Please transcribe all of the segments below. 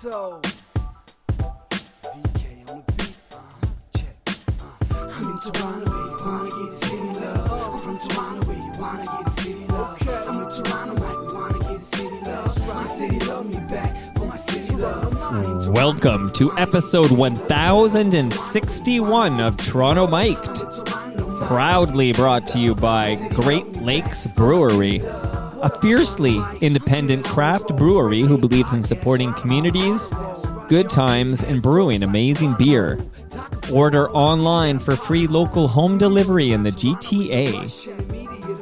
So, VK on the beat, check. I'm in Toronto, where you wanna get a city love. I'm from Toronto, where you wanna get a city love. I'm in Toronto, like we wanna get a city love. My city love me back for my city love. Welcome to episode 1061 of Toronto Mic'd, proudly brought to you by Great Lakes Brewery, a fiercely independent craft brewery who believes in supporting communities, good times, and brewing amazing beer. Order online for free local home delivery in the GTA.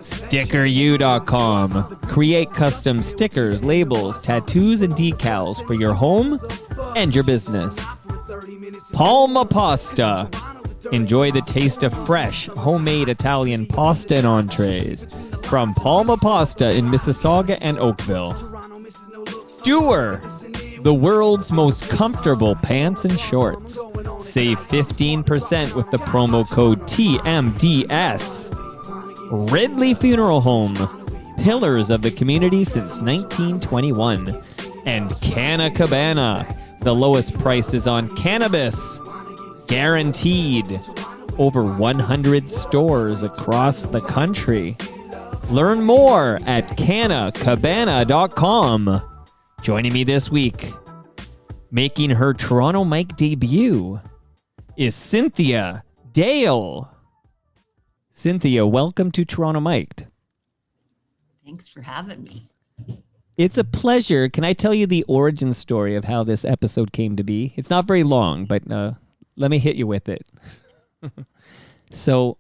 StickerU.com. Create custom stickers, labels, tattoos, and decals for your home and your business. Palma Pasta. Enjoy the taste of fresh, homemade Italian pasta and entrees from Palma Pasta in Mississauga and Oakville. Doer, the world's most comfortable pants and shorts. Save 15% with the promo code TMDS. Ridley Funeral Home, pillars of the community since 1921. And Canna Cabana, the lowest prices on cannabis. Guaranteed. Over 100 stores across the country. Learn more at cannacabana.com. Joining me this week, making her Toronto Mic debut, is Cynthia Dale. Cynthia, welcome to Toronto Mic'd. Thanks for having me. It's a pleasure. Can I tell you the origin story of how this episode came to be? It's not very long, but let me hit you with it. So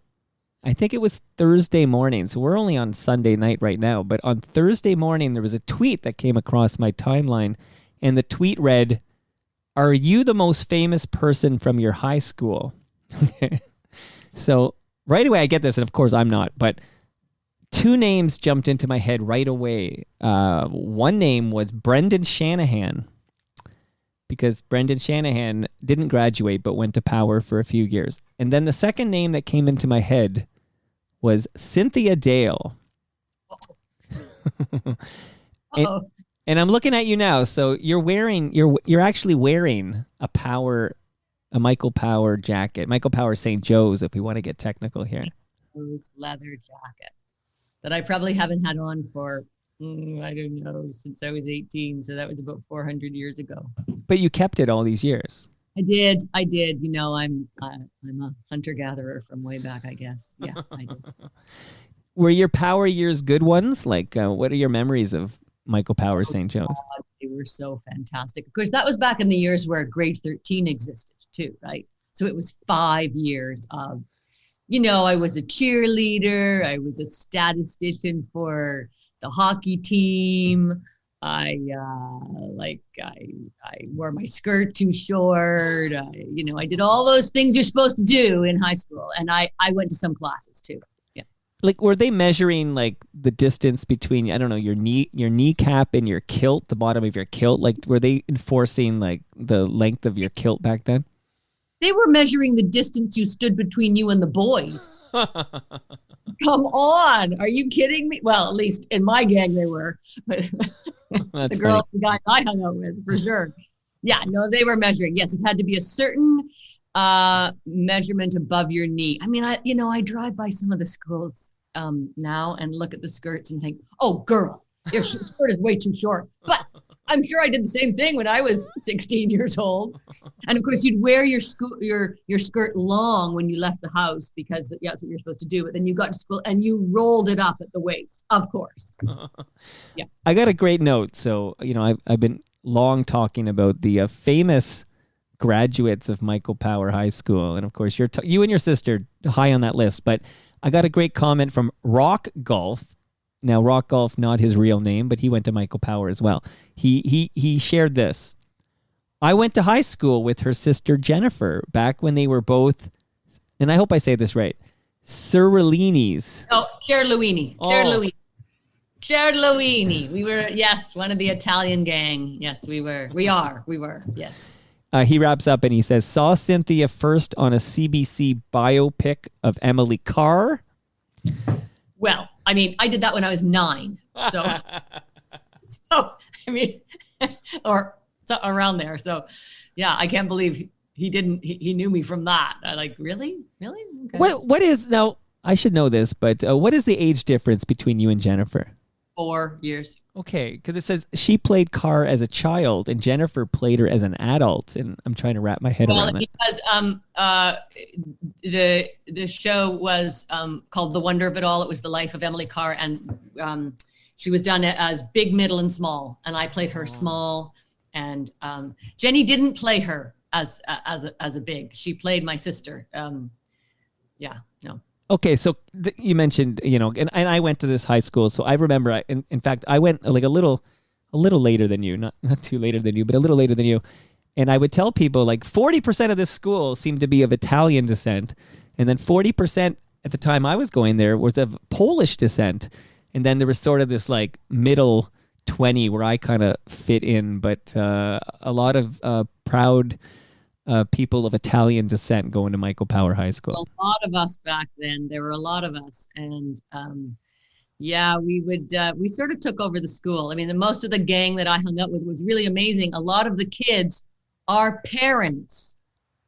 I think it was Thursday morning. So we're only on Sunday night right now. But on Thursday morning, there was a tweet that came across my timeline. And the tweet read, "Are you the most famous person from your high school?" So right away, I get this. And of course, I'm not. But two names jumped into my head right away. One name was Brendan Shanahan, because Brendan Shanahan didn't graduate but went to Power for a few years. And then the second name that came into my head was Cynthia Dale. and I'm looking at you now. So you're actually wearing a Michael Power jacket. Michael Power St. Joe's, if we want to get technical here. Leather jacket that I probably haven't had on for I don't know, since I was 18. So that was about 400 years ago. But you kept it all these years. I did. You know, I'm a hunter-gatherer from way back, I guess. Yeah, I did. Were your Power years good ones? Like, what are your memories of Michael Power St. Joe's? They were so fantastic. Of course, that was back in the years where grade 13 existed too, right? So it was 5 years of, you know, I was a cheerleader. I was a statistician for the hockey team. I wore my skirt too short. I did all those things you're supposed to do in high school. And I went to some classes too. Yeah. Like, were they measuring like the distance between, I don't know, your kneecap and your kilt, the bottom of your kilt? Like, were they enforcing like the length of your kilt back then? They were measuring the distance you stood between you and the boys. Come on. Are you kidding me? Well, at least in my gang they were. But the girls, the guys I hung out with, for sure. Yeah, no, they were measuring. Yes, it had to be a certain measurement above your knee. I mean, I drive by some of the schools now and look at the skirts and think, oh, girl, your skirt is way too short. But I'm sure I did the same thing when I was 16 years old. And of course, you'd wear your skirt long when you left the house because that's what you're supposed to do. But then you got to school and you rolled it up at the waist, of course. Yeah. I got a great note. So, I've been long talking about the famous graduates of Michael Power High School. And of course, you and your sister high on that list. But I got a great comment from Rock Golf. Now, Rock Golf, not his real name, but he went to Michael Power as well. He shared this. I went to high school with her sister Jennifer back when they were both, and I hope I say this right, Cerullinis. Oh, Cerulliini. Cerulliini. We were, yes, one of the Italian gang. Yes, we were, yes. He wraps up and he says, saw Cynthia first on a CBC biopic of Emily Carr. Well, I mean, I did that when I was 9. So I mean, or around there. So, yeah, I can't believe he didn't. He knew me from that. I like, really. Okay. What is now? I should know this, but what is the age difference between you and Jennifer? 4 years. Okay, because it says she played Carr as a child and Jennifer played her as an adult, and I'm trying to wrap my head around that. Because the show was called The Wonder of It All. It was the life of Emily Carr, and she was done as big, middle, and small, and I played her small. And Jenny didn't play her as a big. She played my sister. No. Okay, so you mentioned, and I went to this high school, so I remember. In fact, I went like a little later than you, not too later than you, but a little later than you. And I would tell people like 40% of this school seemed to be of Italian descent, and then 40% at the time I was going there was of Polish descent, and then there was sort of this like middle 20 where I kind of fit in, but a lot of proud people of Italian descent going to Michael Power High School. A lot of us back then. There were a lot of us, and we sort of took over the school. I mean, most of the gang that I hung out with was really amazing. A lot of the kids, our parents,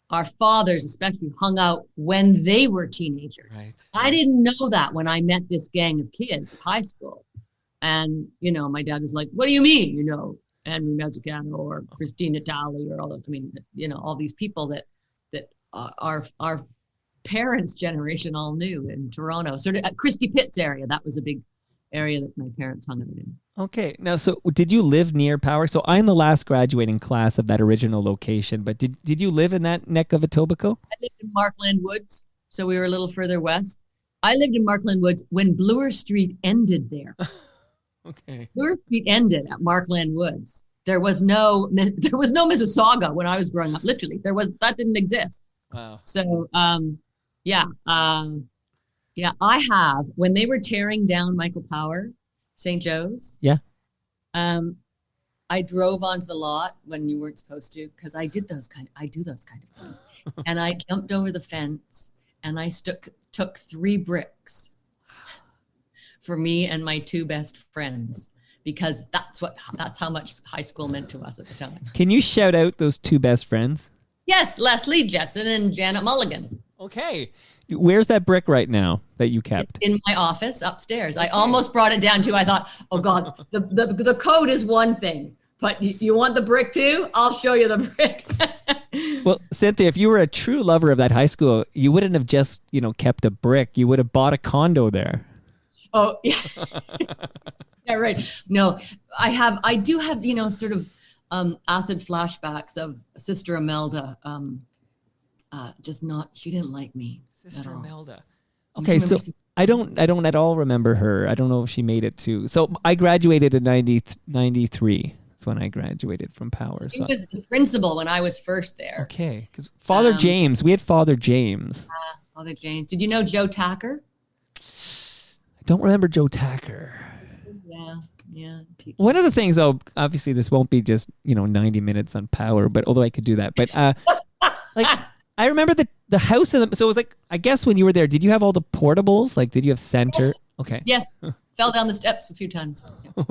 our fathers especially, hung out when they were teenagers. Right. I didn't know that when I met this gang of kids at high school. And, my dad was like, what do you mean? Henry Mezzacano or Christina Talley or all those, all these people that our parents' generation all knew in Toronto, sort of at Christie Pitts area. That was a big area that my parents hung out in. Okay. Now, so did you live near Power? So I'm the last graduating class of that original location, but did you live in that neck of Etobicoke? I lived in Markland Woods, so we were a little further west. I lived in Markland Woods when Bloor Street ended there. Okay. Bloor Street ended at Markland Woods. There was no Mississauga when I was growing up. Literally, that didn't exist. Wow. So, I have, when they were tearing down Michael Power, St. Joe's. Yeah. I drove onto the lot when you weren't supposed to, because I do those kind of things, and I jumped over the fence and I took 3 bricks for me and my 2 best friends, because that's how much high school meant to us at the time. Can you shout out those 2 best friends? Yes, Leslie Jessen and Janet Mulligan. Okay. Where's that brick right now that you kept? In my office upstairs. Okay. I almost brought it down too. I thought, oh God, the code is one thing, but you want the brick too? I'll show you the brick. Well, Cynthia, if you were a true lover of that high school, you wouldn't have just, kept a brick. You would have bought a condo there. Oh, yeah. Yeah, right. No, I do have, sort of acid flashbacks of Sister Imelda. She didn't like me. Sister Imelda. Okay, so I don't at all remember her. I don't know if she made it too. So I graduated in 93. That's when I graduated from Power. He was the principal when I was first there. Okay, because Father James, we had Father James. Father James. Did you know Joe Tacker? I don't remember Joe Tacker. Yeah. One of the things, obviously this won't be just, 90 minutes on Power, but although I could do that. But I remember the house so it was like, I guess when you were there, did you have all the portables? Like, did you have center? Yes. Okay. Yes. Fell down the steps a few times. Yeah.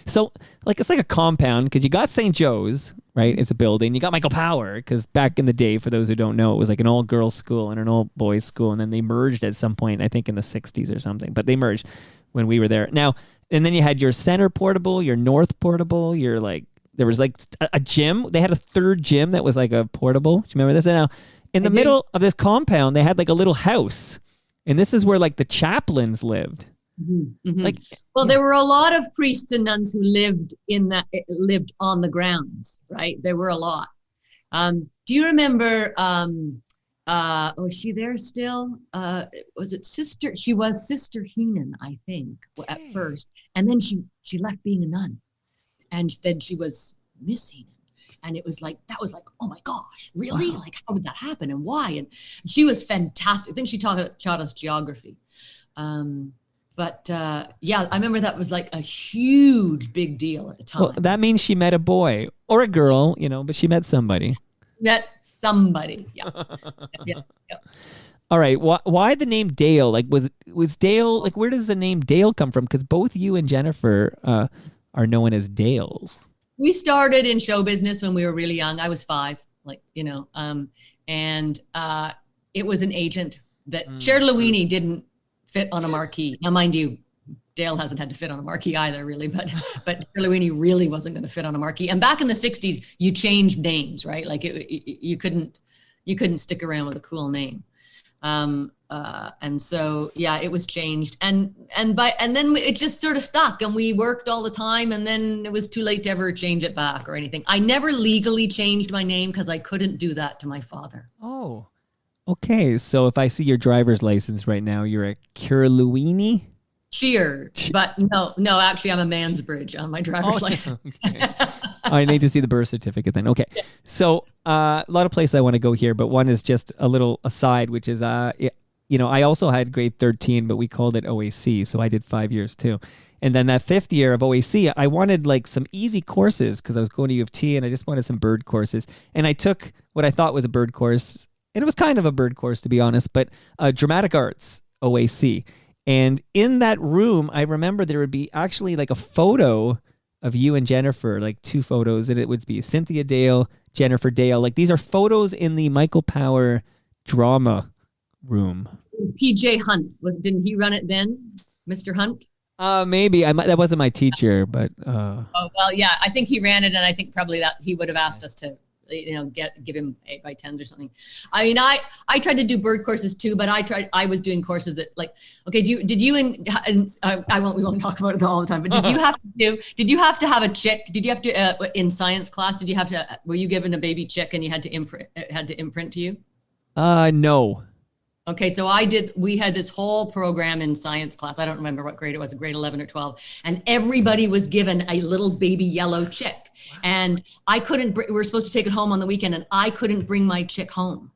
So it's like a compound, because you got St. Joe's, right? It's a building. You got Michael Power, because back in the day, for those who don't know, it was like an all-girls school and an all-boys school. And then they merged at some point, I think in the 60s or something. But they merged when we were there. Now, and then you had your center portable, your north portable, there was like a gym. They had a 3rd gym that was like a portable. Do you remember this? And now, in the middle of this compound, they had like a little house. And this is where like the chaplains lived. Mm-hmm. Mm-hmm. There were a lot of priests and nuns who lived on the grounds, right? There were a lot. Do you remember, is she there still? Was it Sister? She was Sister Heenan, I think, at first. And then she left being a nun. And then she was Miss Heenan. And it was like, oh my gosh, really? Wow. Like, how did that happen and why? And she was fantastic. I think she taught us geography. I remember that was like a huge big deal at the time. Well, that means she met a boy or a girl, but she met somebody. Yeah. All right. Why the name Dale? Like, was Dale, like, where does the name Dale come from? Because both you and Jennifer are known as Dales. We started in show business when we were really young. I was 5, and it was an agent that Cher Louini didn't fit on a marquee. Now, mind you, Dale hasn't had to fit on a marquee either, really, but Cher Louini really wasn't going to fit on a marquee. And back in the 60s, you changed names, right? Like you couldn't stick around with a cool name. And so, yeah, it was changed. And then it just sort of stuck, and we worked all the time, and then it was too late to ever change it back or anything. I never legally changed my name because I couldn't do that to my father. Oh, okay. So if I see your driver's license right now, you're a Curluini? Cheer, but no, actually I'm a Mansbridge on my driver's license. Okay. I need to see the birth certificate then. Okay. So a lot of places I want to go here, but one is just a little aside, which is, I also had grade 13, but we called it OAC. So I did 5 years too. And then that 5th year of OAC, I wanted like some easy courses because I was going to U of T and I just wanted some bird courses. And I took what I thought was a bird course, and it was kind of a bird course to be honest, but dramatic arts OAC. And in that room, I remember there would be actually like a photo of you and Jennifer, like 2 photos, and it would be Cynthia Dale, Jennifer Dale. Like these are photos in the Michael Power drama room. PJ Hunt didn't he run it then, Mr. Hunt? Maybe that wasn't my teacher, but. Oh well, yeah, I think he ran it, and I think probably that he would have asked us to, give him 8 by 10s or something. I mean, I tried to do bird courses too, but I was doing courses that like, okay, we won't talk about it all the time, but did you have to have a chick? Did you have to, in science class, were you given a baby chick and you had to imprint to you? No. Okay, so we had this whole program in science class. I don't remember what grade it was, grade 11 or 12. And everybody was given a little baby yellow chick. Wow. And we were supposed to take it home on the weekend, and I couldn't bring my chick home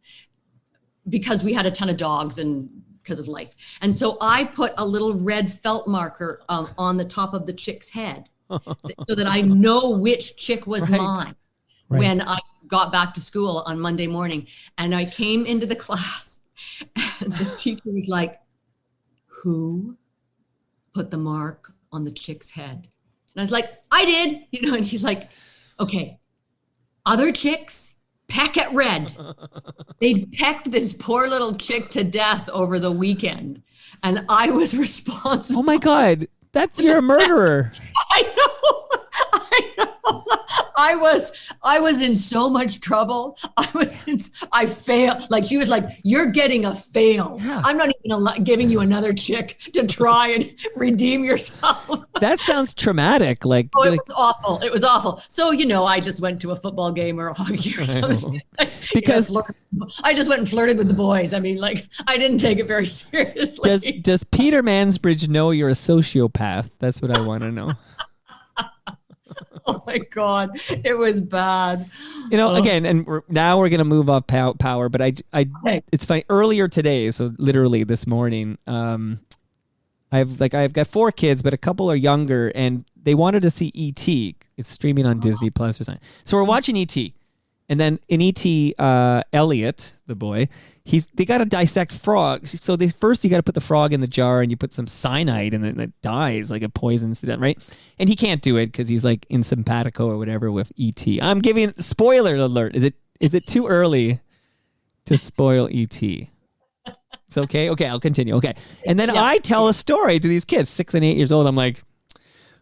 because we had a ton of dogs and because of life. And so I put a little red felt marker on the top of the chick's head so that I know which chick was mine when I got back to school on Monday morning. And I came into the class. And the teacher was like, who put the mark on the chick's head? And I was like, I did, and he's like, okay, other chicks peck at red. They pecked this poor little chick to death over the weekend. And I was responsible. Oh my God, you're a murderer. I know. I was in so much trouble. I failed. Like she was like, you're getting a fail. Yeah. I'm not even giving you another chick to try and redeem yourself. That sounds traumatic. It was awful. It was awful. So, I just went to a football game or a hockey or something. Because I just went and flirted with the boys. I mean, I didn't take it very seriously. Does Peter Mansbridge know you're a sociopath? That's what I want to know. Oh my God, it was bad. Again, and now we're gonna move off power, but it's funny. Earlier today, so literally this morning, I've got 4 kids, but a couple are younger, and they wanted to see E.T. It's streaming on Disney Plus or something. So we're watching E.T. And then in E.T., Elliot, the boy, they got to dissect frogs. So first you got to put the frog in the jar and you put some cyanide and then it dies, like it poisons to death, right? And he can't do it because he's like in simpatico or whatever with E.T. I'm giving spoiler alert. Is it too early to spoil E.T.? It's okay? Okay, I'll continue. Okay. And then I tell a story to these kids, 6 and 8 years old. I'm like,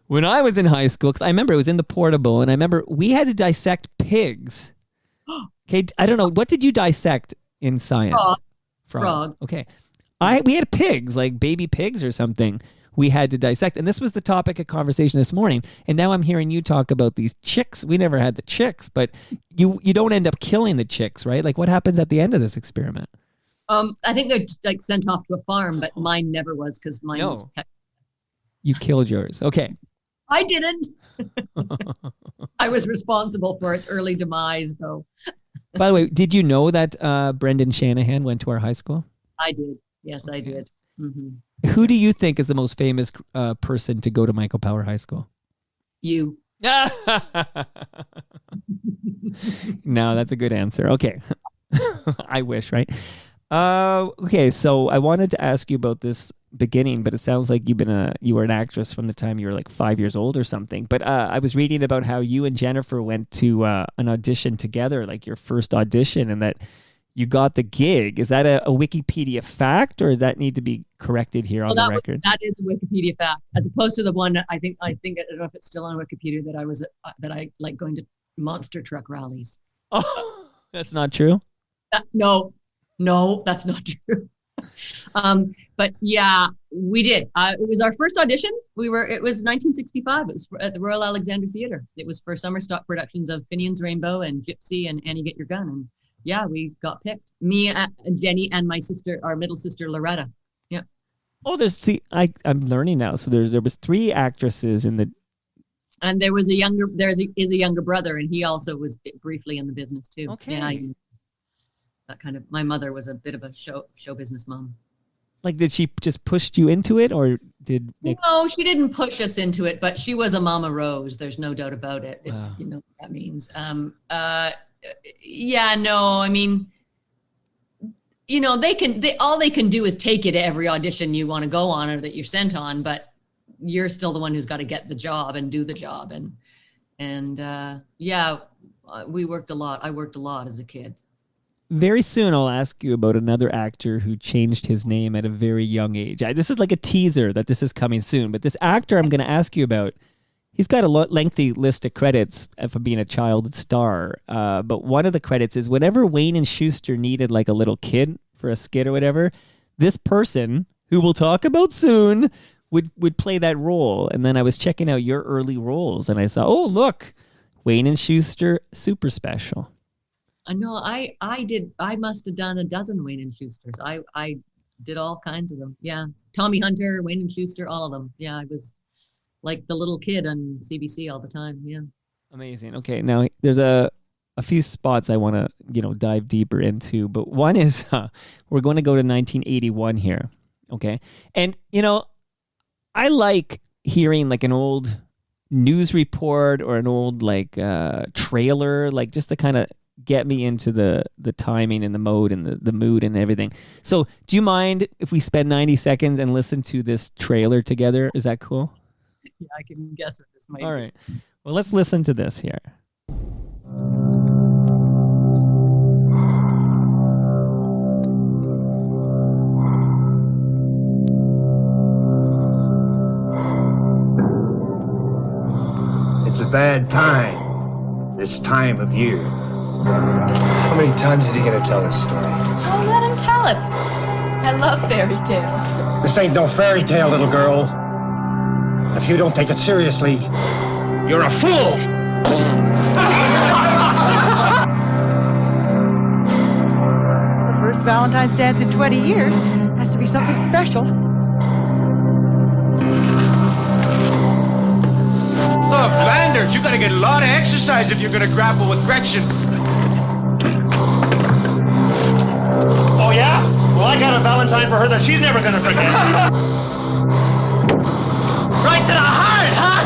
when I was in high school, because I remember it was in the portable, and I remember we had to dissect pigs. Okay, I don't know. What did you dissect in science? Frog. Okay. We had pigs, like baby pigs or something we had to dissect. And this was the topic of conversation this morning. And now I'm hearing you talk about these chicks. We never had the chicks, but you don't end up killing the chicks, right? Like what happens at the end of this experiment? I think they're sent off to a farm, but mine never was because mine was pet. You killed yours. Okay. I didn't. I was responsible for its early demise, though. By the way, did you know that Brendan Shanahan went to our high school? I did. Yes, okay. I did. Mm-hmm. Who do you think is the most famous person to go to Michael Power High School? You. No, that's a good answer. Okay. I wish, right? Okay, so I wanted to ask you about this beginning, but it sounds like you were an actress from the time you were like 5 years old or something. But I was reading about how you and Jennifer went to an audition together, like your first audition, and that you got the gig. Is that a Wikipedia fact, or does that need to be corrected here on the record? That is a Wikipedia fact, as opposed to the one I think I don't know if it's still on Wikipedia that I like going to monster truck rallies. Oh, that's not true. No, that's not true. But yeah, we did. It was our first audition. It was 1965. It was at the Royal Alexandra Theatre. It was for summer stock productions of Finian's Rainbow and Gypsy and Annie Get Your Gun. And yeah, we got picked. Me, Jenny, and my sister, our middle sister, Loretta. Yeah. Oh, I'm learning now. So there was 3 actresses in the. And there is a younger brother, and he also was briefly in the business too. Okay. Yeah. That kind of, my mother was a bit of a show business mom. Like, did she just push you into it, or did No, she didn't push us into it, but she was a Mama Rose. There's no doubt about it. If Wow. you know what that means. Yeah, no, I mean, you know, all they can do is take you to every audition you want to go on or that you're sent on, but you're still the one who's got to get the job and do the job. And yeah, we worked a lot. I worked a lot as a kid. Very soon, I'll ask you about another actor who changed his name at a very young age. This is like a teaser that this is coming soon. But this actor I'm going to ask you about, he's got a lengthy list of credits for being a child star. But one of the credits is whenever Wayne and Schuster needed like a little kid for a skit or whatever, this person, who we'll talk about soon, would play that role. And then I was checking out your early roles, and I saw, oh, look, Wayne and Schuster, super special. No, I must have done a dozen Wayne and Schusters. I did all kinds of them. Yeah. Tommy Hunter, Wayne and Schuster, all of them. Yeah. I was like the little kid on CBC all the time. Yeah. Amazing. Okay. Now there's a few spots I want to, dive deeper into, but one is, we're going to go to 1981 here. Okay. And, I like hearing like an old news report or an old like trailer, like just to kind of get me into the timing and the mode and the mood and everything. So do you mind if we spend 90 seconds and listen to this trailer together? Is that cool? Yeah, I can guess what this might be. All right. Well, let's listen to this here. It's a bad time, this time of year. How many times is he gonna tell this story? Oh, let him tell it. I love fairy tales. This ain't no fairy tale, little girl. If you don't take it seriously, you're a fool! The first Valentine's dance in 20 years has to be something special. Look, Landers, you gotta get a lot of exercise if you're gonna grapple with Gretchen. Oh, yeah? Well, I got a Valentine for her that she's never gonna forget. Right to the heart, huh?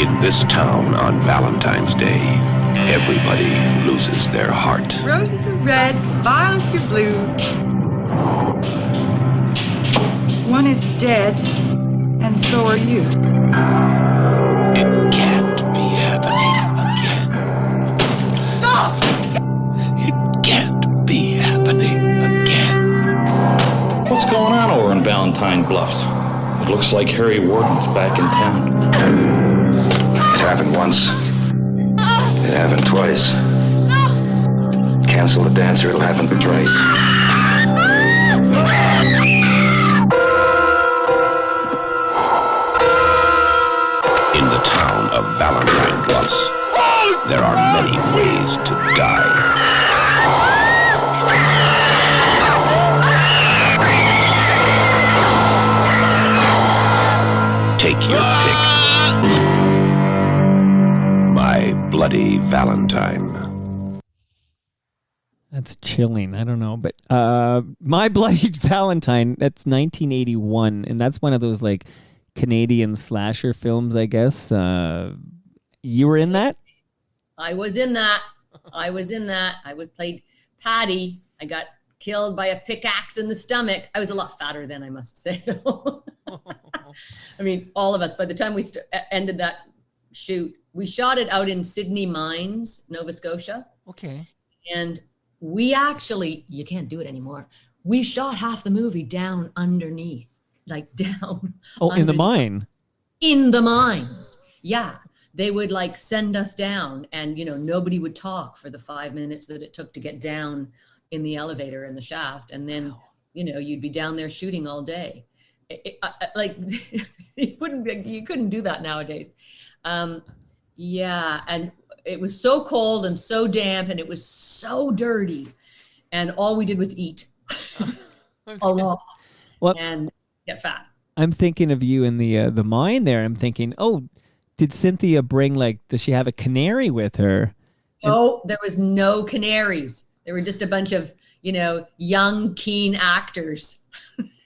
In this town on Valentine's Day, everybody loses their heart. Roses are red, violets are blue. One is dead, and so are you. It can't be happening again. No! It can't be happening again. What's going on over in Valentine Bluffs? It looks like Harry Warden's back in town. It happened once. It happened twice. Cancel the dance or it'll happen thrice. In the town of Valentine Bluffs, there are many ways to die. Take your pick. My Bloody Valentine. That's chilling. I don't know, but My Bloody Valentine, that's 1981, and that's one of those like Canadian slasher films, I guess. You were in that? I was in that. I was in that. I would play Patty. I got killed by a pickaxe in the stomach. I was a lot fatter then, I must say. I mean, all of us, by the time we ended that shoot, we shot it out in Sydney Mines, Nova Scotia. Okay. And we actually, you can't do it anymore. We shot half the movie down underneath, like down. Oh, in the mine? In the mines. Yeah. They would like send us down and, you know, nobody would talk for the 5 minutes that it took to get down in the elevator in the shaft. And then, you know, you'd be down there shooting all day. Like you couldn't do that nowadays. Yeah. And it was so cold and so damp and it was so dirty. And all we did was eat a lot and get fat. I'm thinking of you in the mine there. I'm thinking, oh, did Cynthia bring does she have a canary with her? No, there was no canaries. There were just a bunch of, you know, young, keen actors.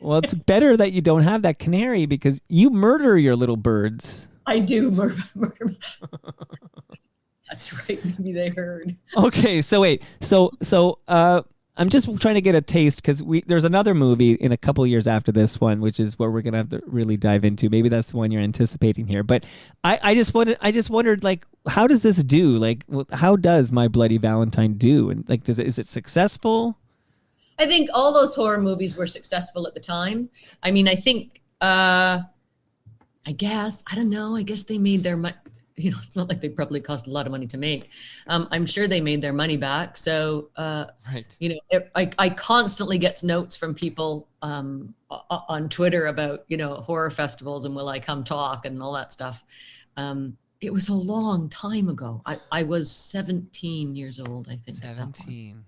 Well, it's better that you don't have that canary because you murder your little birds. I do murder. That's right. Maybe they heard. Okay, so wait. So I'm just trying to get a taste because there's another movie in a couple years after this one, which is what we're gonna have to really dive into. Maybe that's the one you're anticipating here. But I just wondered, like, how does this do? Like, how does My Bloody Valentine do? And like, is it successful? I think all those horror movies were successful at the time. I mean, I think, I guess they made their money. You know, it's not like they probably cost a lot of money to make. I'm sure they made their money back. So, right. You know, I constantly get notes from people on Twitter about, you know, horror festivals and will I come talk and all that stuff. It was a long time ago. I was 17 years old, I think. 17.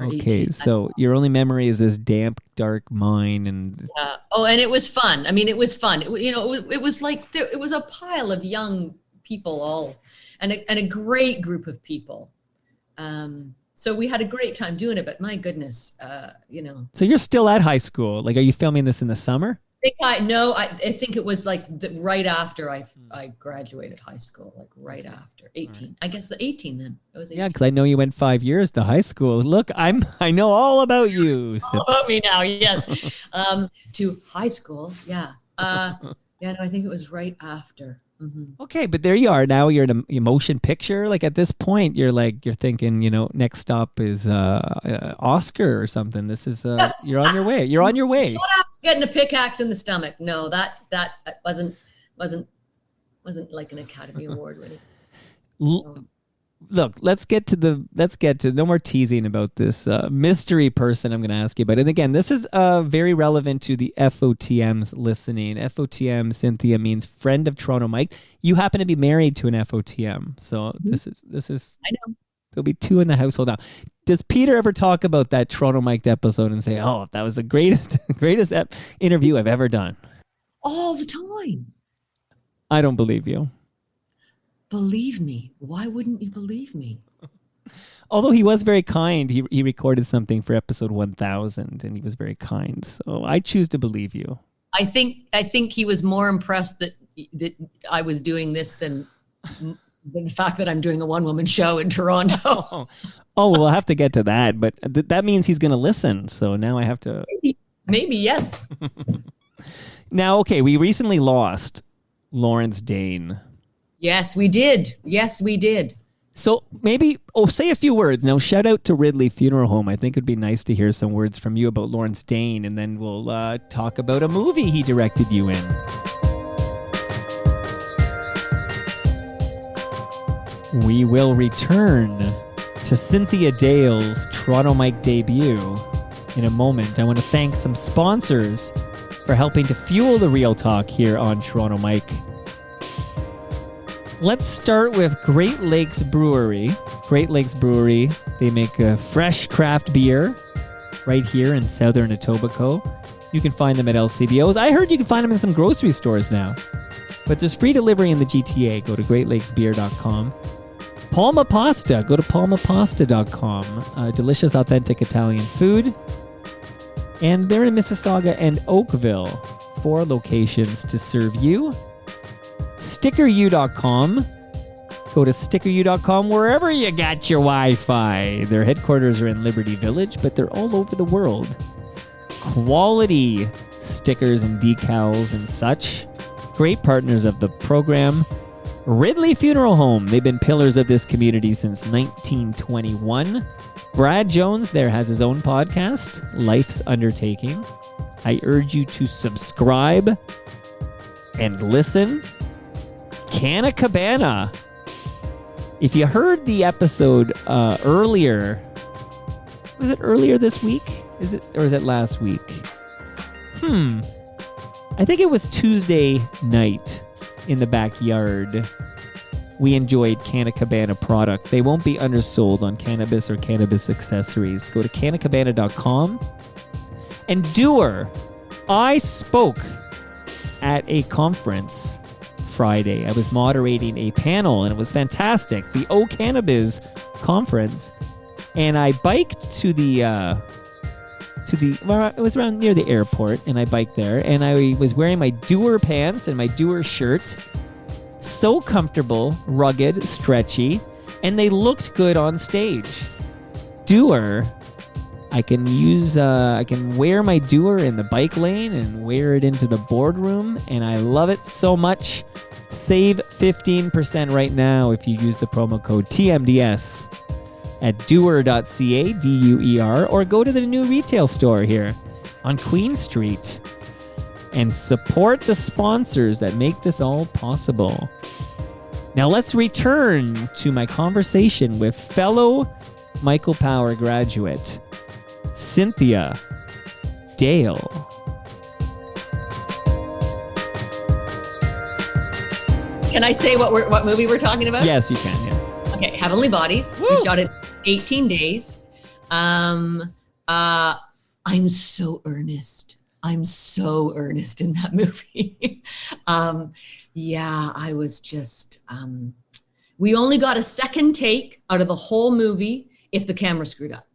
Okay, 18. So your only memory is this damp, dark mine, and and it was fun. I mean, it was fun. It was like it was a pile of young people all, and a great group of people. So we had a great time doing it. But my goodness, you know. So you're still at high school. Like, are you filming this in the summer? I think it was like right after I graduated high school, like right after 18. Right. I guess 18 then. It was 18. Yeah, because I know you went 5 years to high school. Look, I know all about you. So. All about me now, yes. To high school, yeah. Yeah, no, I think it was right after. Mm-hmm. Okay, but there you are. Now you're in a motion picture. Like at this point, you're thinking, you know, next stop is Oscar or something. This is you're on your way. You're on your way. Not after getting a pickaxe in the stomach. No, that wasn't like an Academy Award winning. Look, let's get to no more teasing about this mystery person I'm going to ask you about. And again, this is very relevant to the FOTMs listening. FOTM, Cynthia, means friend of Toronto Mike. You happen to be married to an FOTM. So this is I know. There'll be two in the household now. Does Peter ever talk about that Toronto Mike episode and say, "Oh, that was the greatest interview I've ever done"? All the time. I don't believe you. Believe me. Why wouldn't you believe me? Although he was very kind. He recorded something for episode 1000 and he was very kind. So I choose to believe you. I think he was more impressed that I was doing this than the fact that I'm doing a one-woman show in Toronto. Oh, we'll have to get to that. But that means he's going to listen. So now I have to... Maybe yes. Now, okay, we recently lost Lawrence Dane. Yes, we did. So maybe, say a few words. Now, shout out to Ridley Funeral Home. I think it'd be nice to hear some words from you about Lawrence Dane, and then we'll talk about a movie he directed you in. We will return to Cynthia Dale's Toronto Mike debut in a moment. I want to thank some sponsors for helping to fuel the real talk here on Toronto Mike. Let's start with Great Lakes Brewery. Great Lakes Brewery, they make a fresh craft beer right here in southern Etobicoke. You can find them at LCBOs. I heard you can find them in some grocery stores now. But there's free delivery in the GTA. Go to greatlakesbeer.com. Palma Pasta. Go to palmapasta.com. Delicious, authentic Italian food. And they're in Mississauga and Oakville. 4 locations to serve you. StickerU.com. Go to stickeru.com wherever you got your Wi-Fi. Their headquarters are in Liberty Village, but they're all over the world. Quality stickers and decals and such. Great partners of the program. Ridley Funeral Home. They've been pillars of this community since 1921. Brad Jones there has his own podcast, Life's Undertaking. I urge you to subscribe and listen. Canna Cabana. If you heard the episode earlier, was it earlier this week? Is it last week? I think it was Tuesday night in the backyard. We enjoyed Canna Cabana product. They won't be undersold on cannabis or cannabis accessories. Go to cannacabana.com. And Doer, I spoke at a conference Friday. I was moderating a panel, and it was fantastic. The O Cannabis conference. And I biked to the well, it was around near the airport, and I biked there, and I was wearing my Doer pants and my Doer shirt. So comfortable, rugged, stretchy, and they looked good on stage. Doer, I can wear my Doer in the bike lane and wear it into the boardroom, and I love it so much. Save 15% right now if you use the promo code TMDS at doer.ca, D-U-E-R, or go to the new retail store here on Queen Street and support the sponsors that make this all possible. Now let's return to my conversation with fellow Michael Power graduate, Cynthia Dale. Can I say what movie we're talking about? Yes, you can, yes. Okay, Heavenly Bodies. Woo! We shot it 18 days. I'm so earnest. I'm so earnest in that movie. Yeah, I was just, we only got a second take out of the whole movie if the camera screwed up.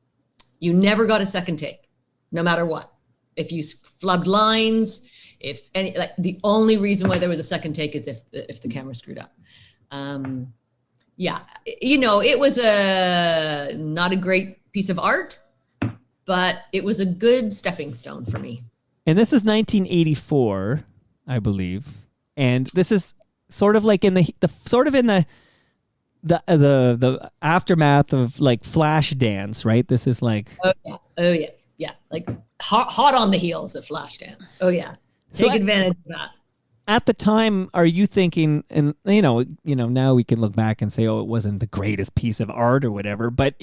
You never got a second take, no matter what. If you flubbed lines, if any, like the only reason why there was a second take is if the camera screwed up. Yeah, you know, it was not a great piece of art, but it was a good stepping stone for me. And this is 1984, I believe. And this is sort of like in the aftermath of like Flashdance, right? This is like oh yeah, like hot on the heels of Flashdance. Oh yeah, take advantage of that. At the time, are you thinking, and you know, now we can look back and say, oh, it wasn't the greatest piece of art or whatever, but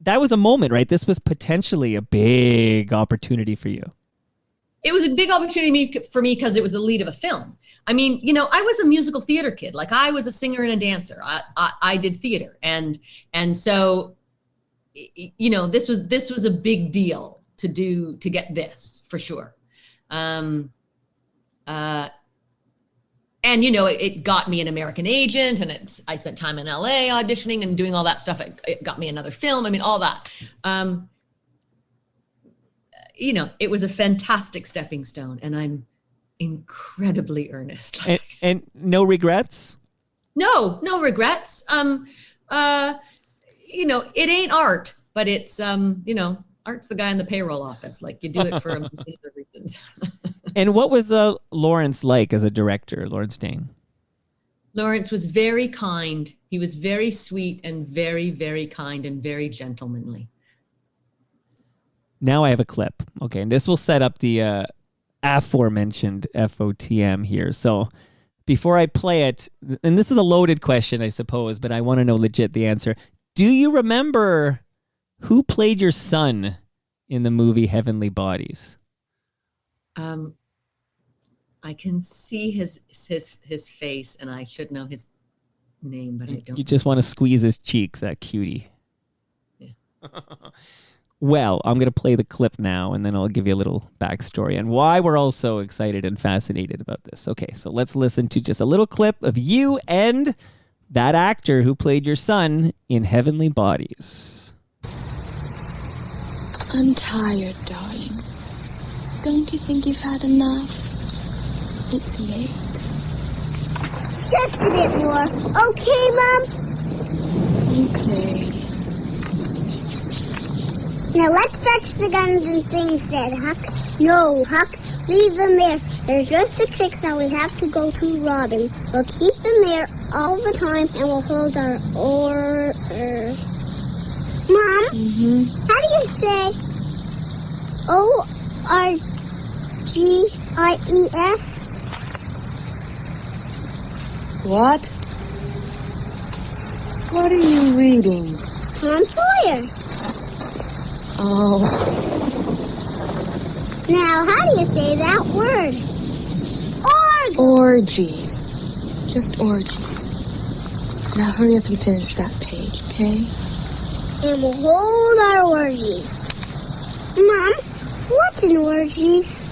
that was a moment, right? This was potentially a big opportunity for you. It was a big opportunity for me because it was the lead of a film. I mean, you know, I was a musical theater kid. Like I was a singer and a dancer. I did theater, and so, you know, this was a big deal to get this for sure. And, you know, it got me an American agent, and I spent time in LA auditioning and doing all that stuff. It got me another film. I mean, all that. You know, it was a fantastic stepping stone, and I'm incredibly earnest. And no regrets? No regrets. You know, it ain't art, but it's, you know, art's the guy in the payroll office. Like you do it for a million other reasons. And what was Lawrence like as a director, Lawrence Dane? Lawrence was very kind. He was very sweet and very, very kind and very gentlemanly. Now I have a clip. Okay, and this will set up the aforementioned FOTM here. So before I play it, and this is a loaded question, I suppose, but I want to know legit the answer. Do you remember who played your son in the movie Heavenly Bodies? I can see his face, and I should know his name, but I don't. You just want to squeeze his cheeks, that cutie. Yeah. Well, I'm going to play the clip now, and then I'll give you a little backstory and why we're all so excited and fascinated about this. Okay, so let's listen to just a little clip of you and that actor who played your son in Heavenly Bodies. I'm tired, darling. Don't you think you've had enough? It's late. Just a bit more. Okay, Mom? Okay. Now let's fetch the guns and things, said Huck. No, Huck, leave them there. They're just the tricks that we have to go to robbing. We'll keep them there all the time and we'll hold our order. Mom, how do you say ORGIES? What? What are you reading? Tom Sawyer. Oh. Now, how do you say that word? Orgies. Just orgies. Now hurry up and finish that page, okay? And we'll hold our orgies. Mom, what's an orgies?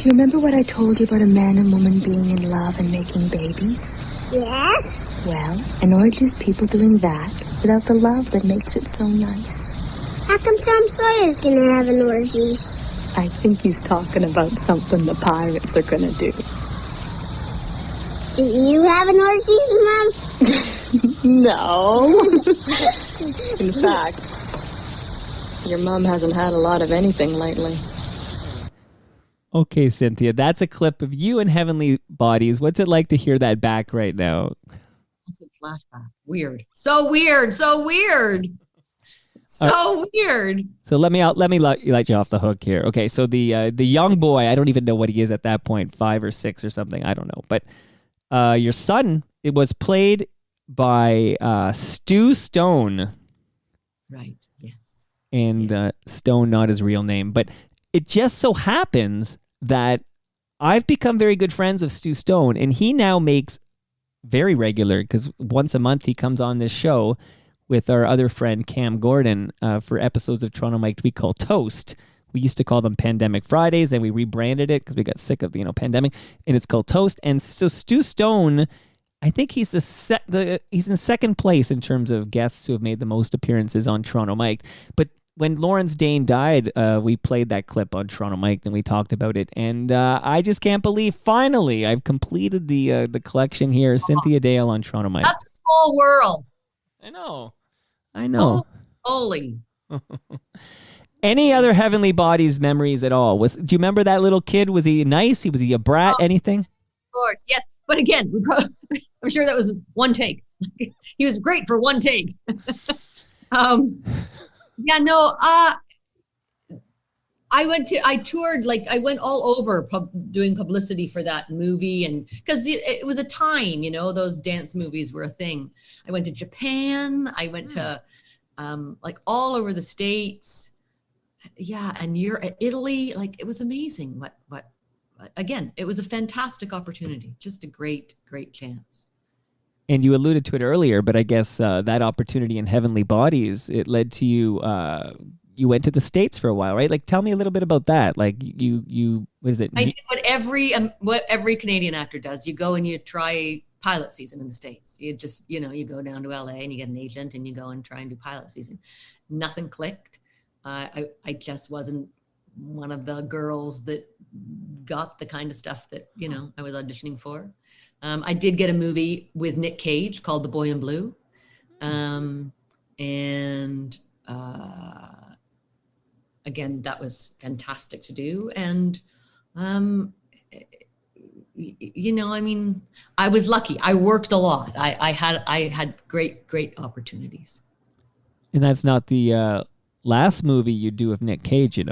Do you remember what I told you about a man and woman being in love and making babies? Yes. Well, an orgy is people doing that without the love that makes it so nice. How come Tom Sawyer's gonna have an orgies? I think he's talking about something the pirates are gonna do. Do you have an orgies, Mom? No. In fact, your mom hasn't had a lot of anything lately. Okay, Cynthia, that's a clip of you in Heavenly Bodies. What's it like to hear that back right now? That's a flashback. Weird. So weird. So weird. So weird. So let me let you off the hook here. Okay, so the young boy, I don't even know what he is at that point, 5 or 6 or something. I don't know. But your son, it was played by Stu Stone. Right. Yes. And Stone, not his real name, but it just so happens that I've become very good friends with Stu Stone, and he now makes very regular, because once a month he comes on this show with our other friend Cam Gordon for episodes of Toronto Mike we call Toast. We used to call them Pandemic Fridays, then we rebranded it because we got sick of the pandemic, and it's called Toast. And so Stu Stone, I think he's he's in second place in terms of guests who have made the most appearances on Toronto Mike. But when Lawrence Dane died, we played that clip on Toronto Mike and we talked about it. And I just can't believe, finally, I've completed the collection here. Cynthia Dale on Toronto Mike. That's a small world. I know. Holy. Any other Heavenly Bodies memories at all? Do you remember that little kid? Was he nice? Was he a brat? Anything? Of course, yes. But again, I'm sure that was one take. He was great for one take. Yeah, no, I toured, I went all over doing publicity for that movie, and because it was a time, those dance movies were a thing. I went to Japan, I went to all over the States. Yeah, and Italy, it was amazing. Again, it was a fantastic opportunity, just a great, great chance. And you alluded to it earlier, but I guess that opportunity in Heavenly Bodies, it led to you, you went to the States for a while, right? Tell me a little bit about that. You what is it? I did what every Canadian actor does. You go and you try pilot season in the States. You just, you go down to LA and you get an agent and you go and try and do pilot season. Nothing clicked. I just wasn't one of the girls that got the kind of stuff that, I was auditioning for. I did get a movie with Nick Cage called The Boy in Blue. Again, that was fantastic to do. And, I was lucky. I worked a lot. I had great, great opportunities. And that's not the last movie you do with Nick Cage,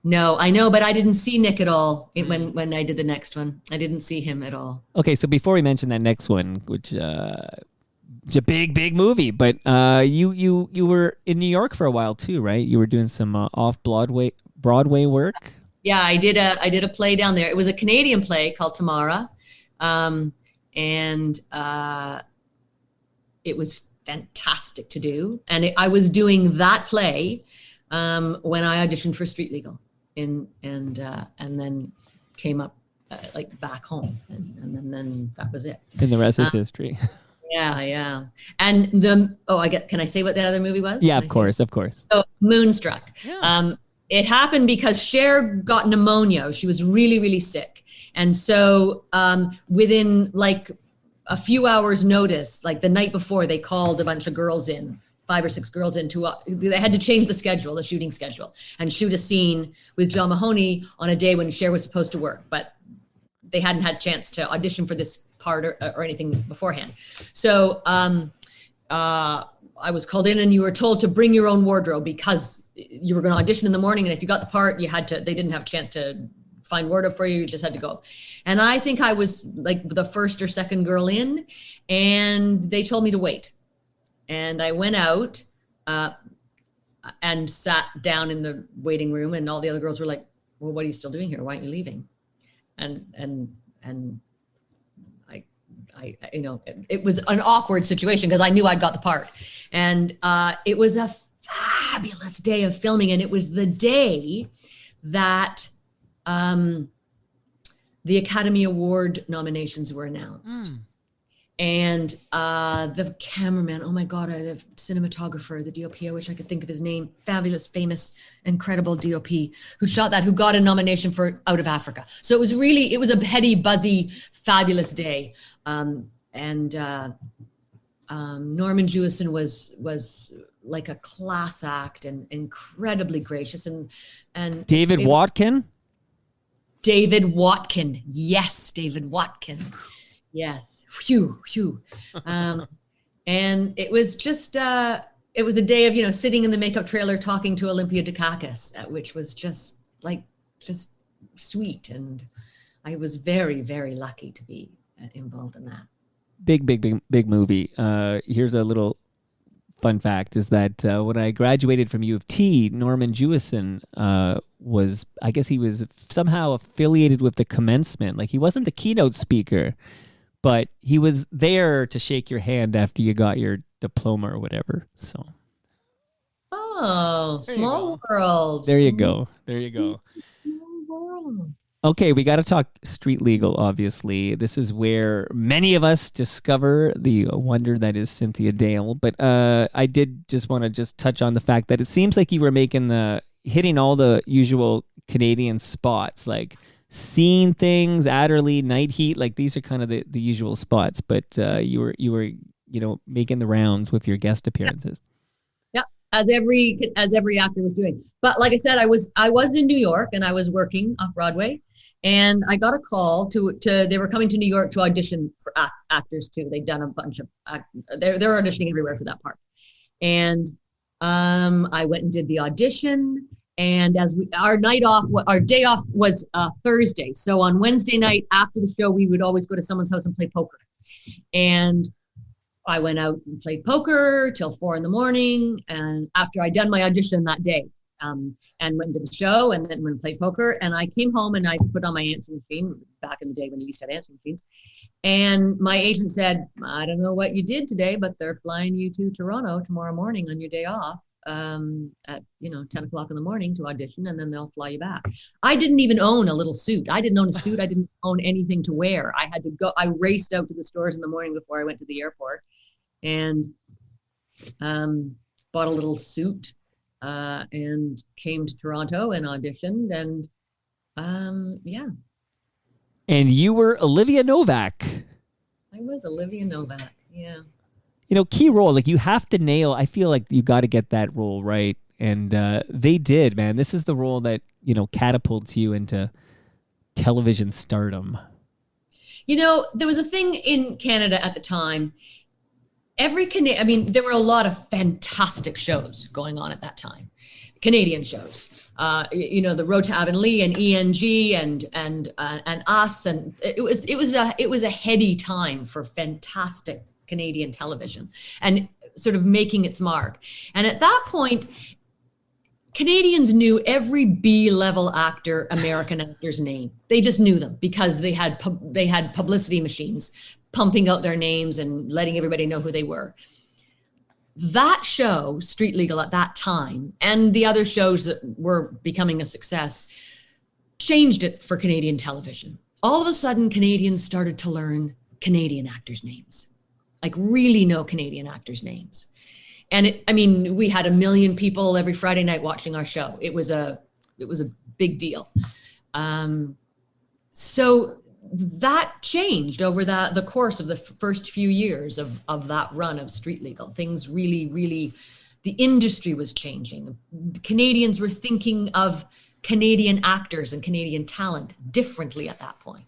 No, I know, but I didn't see Nick at all when I did the next one. I didn't see him at all. Okay, so before we mention that next one, which it's a big movie, but you were in New York for a while too, right? You were doing some off Broadway work. Yeah, I did a play down there. It was a Canadian play called Tamara, and it was fantastic to do. And I was doing that play when I auditioned for Street Legal. And then came up back home, and then that was it. And the rest is history. Yeah. And can I say what that other movie was? Yeah, of course. So Moonstruck. Yeah. It happened because Cher got pneumonia. She was really, really sick. And so within a few hours notice, like the night before, they called a bunch of girls in, 5 or 6 girls in they had to change the shooting schedule, and shoot a scene with John Mahoney on a day when Cher was supposed to work, but they hadn't had a chance to audition for this part or anything beforehand. So I was called in, and you were told to bring your own wardrobe because you were going to audition in the morning. And if you got the part, they didn't have a chance to find wardrobe for you. You just had to go. And I think I was like the first or second girl in, and they told me to wait. And I went out and sat down in the waiting room, and all the other girls were like, well, what are you still doing here? Why aren't you leaving? And I it was an awkward situation because I knew I'd got the part. And it was a fabulous day of filming. And it was the day that the Academy Award nominations were announced. And the cameraman, oh my God, the cinematographer, the DOP, I wish I could think of his name, fabulous, famous, incredible DOP who shot that, who got a nomination for Out of Africa. So it was a heady, buzzy, fabulous day. Norman Jewison was like a class act and incredibly gracious. And David Watkin? David Watkin. Yes, David Watkin. Yes. Phew. And it was just, it was a day of, sitting in the makeup trailer talking to Olympia Dukakis, which was just sweet. And I was very, very lucky to be involved in that. Big movie. Here's a little fun fact is that when I graduated from U of T, Norman Jewison I guess he was somehow affiliated with the commencement. Like he wasn't the keynote speaker, but he was there to shake your hand after you got your diploma or whatever. So. Oh, small world. There you go. Small world. Okay, we got to talk street legal, obviously. This is where many of us discover the wonder that is Cynthia Dale. But I did just want to touch on the fact that it seems like you were hitting all the usual Canadian spots, like Scene Things, Adderley, Night Heat. Like these are kind of the usual spots. But you were making the rounds with your guest appearances. Yeah, as every actor was doing. But like I said, I was in New York and I was working off Broadway. And I got a call they were coming to New York to audition for actors too. They'd done a bunch of, they're auditioning everywhere for that part. And I went and did the audition. And our day off was Thursday. So on Wednesday night after the show, we would always go to someone's house and play poker. And I went out and played poker till 4 a.m. And after I'd done my audition that day, and went to the show and then went and played poker. And I came home and I put on my answering machine back in the day when you used to have answering machines. And my agent said, I don't know what you did today, but they're flying you to Toronto tomorrow morning on your day off at 10 o'clock in the morning to audition, and then they'll fly you back. I didn't even own a little suit. I didn't own a suit. I didn't own anything to wear. I had to go. I raced out to the stores in the morning before I went to the airport and bought a little suit. And came to Toronto and auditioned, and yeah. And you were Olivia Novak. I was Olivia Novak, yeah. Key role, like you have to nail, I feel like you got to get that role right. And they did, man. This is the role that, catapults you into television stardom. There was a thing in Canada at the time. There were a lot of fantastic shows going on at that time, Canadian shows. The Road to Avonlea and ENG and Us, and it was a heady time for fantastic Canadian television and sort of making its mark. And at that point, Canadians knew every B-level actor, American actor's name. They just knew them because they had publicity machines pumping out their names and letting everybody know who they were. That show, Street Legal, at that time, and the other shows that were becoming a success, changed it for Canadian television. All of a sudden, Canadians started to learn Canadian actors' names, like really know Canadian actors' names. And we had 1 million people every Friday night watching our show. It was a big deal. So that changed over the course of the first few years of that run of Street Legal. Things really, the industry was changing. Canadians were thinking of Canadian actors and Canadian talent differently at that point.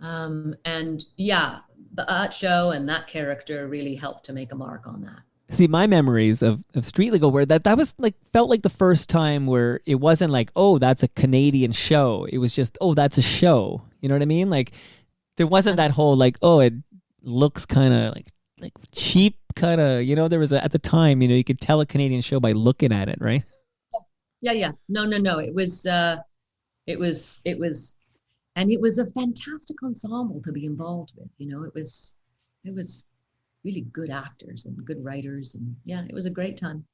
And yeah, that show and that character really helped to make a mark on that. See, my memories of Street Legal were that was like, felt like the first time where it wasn't like, oh, that's a Canadian show. It was just, oh, that's a show. You know what I mean? Like, there wasn't that whole like, oh, it looks kind of like cheap, kind of, you know, there was at the time, you know, you could tell a Canadian show by looking at it, right? Yeah. No. It was, and it was a fantastic ensemble to be involved with. You know, it was really good actors and good writers, and yeah, it was a great time.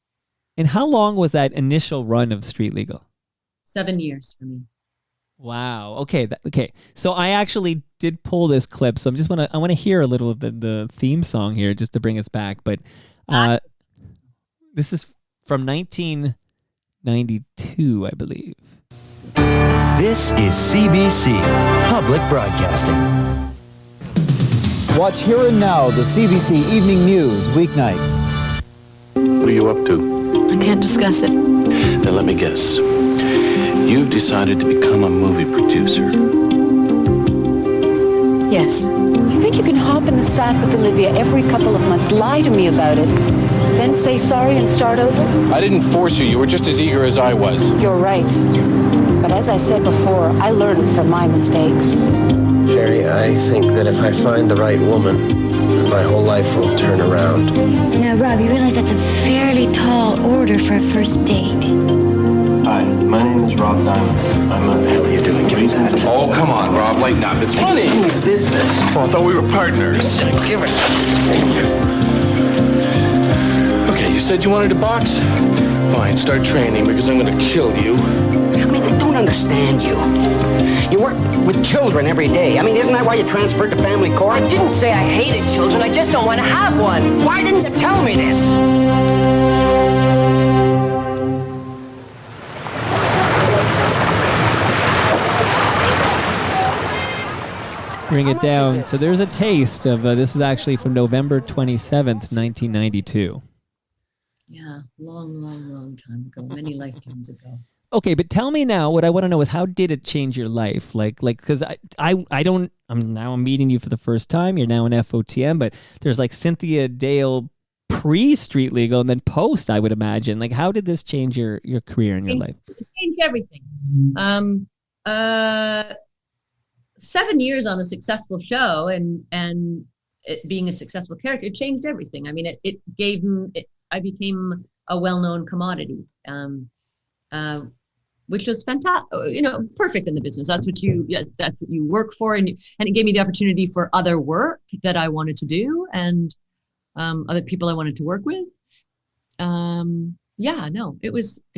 And how long was that initial run of Street Legal? 7 years for me. Wow. Okay. Okay. So I actually did pull this clip. So I want to hear a little of the theme song here, just to bring us back. But this is from 1992, I believe. This is CBC Public Broadcasting. Watch Here and Now, the CBC Evening News, weeknights. What are you up to? I can't discuss it. Then let me guess. You've decided to become a movie producer. Yes. You think you can hop in the sack with Olivia every couple of months, lie to me about it, then say sorry and start over? I didn't force you. You were just as eager as I was. You're right. But as I said before, I learned from my mistakes. Sherry, I think that if I find the right woman, my whole life will turn around. Now, Rob, you realize that's a fairly tall order for a first date. Hi, my name is Rob Diamond. I'm What the hell are you doing? Give me that. Oh, come on, Rob. Lighten up. It's funny. Business. Oh, I thought we were partners. Give it. Thank you. Okay, you said you wanted to box? Fine, start training because I'm going to kill you. I mean, I don't understand you. You work with children every day. I mean, isn't that why you transferred to family court? I didn't say I hated children. I just don't want to have one. Why didn't you tell me this? Bring it down. So there's a taste of this is actually from November 27th, 1992. Yeah, long time ago, many lifetimes ago. Okay, but tell me now, what I want to know is how did it change your life? Like, because I'm meeting you for the first time. You're now in FOTM, but there's like Cynthia Dale pre-Street Legal and then post, I would imagine. Like, how did this change your career and your life? It changed everything. 7 years on a successful show and it being a successful character, it changed everything. I mean, I became a well-known commodity. Which was fantastic, perfect in the business. That's what you work for, and it gave me the opportunity for other work that I wanted to do and other people I wanted to work with. It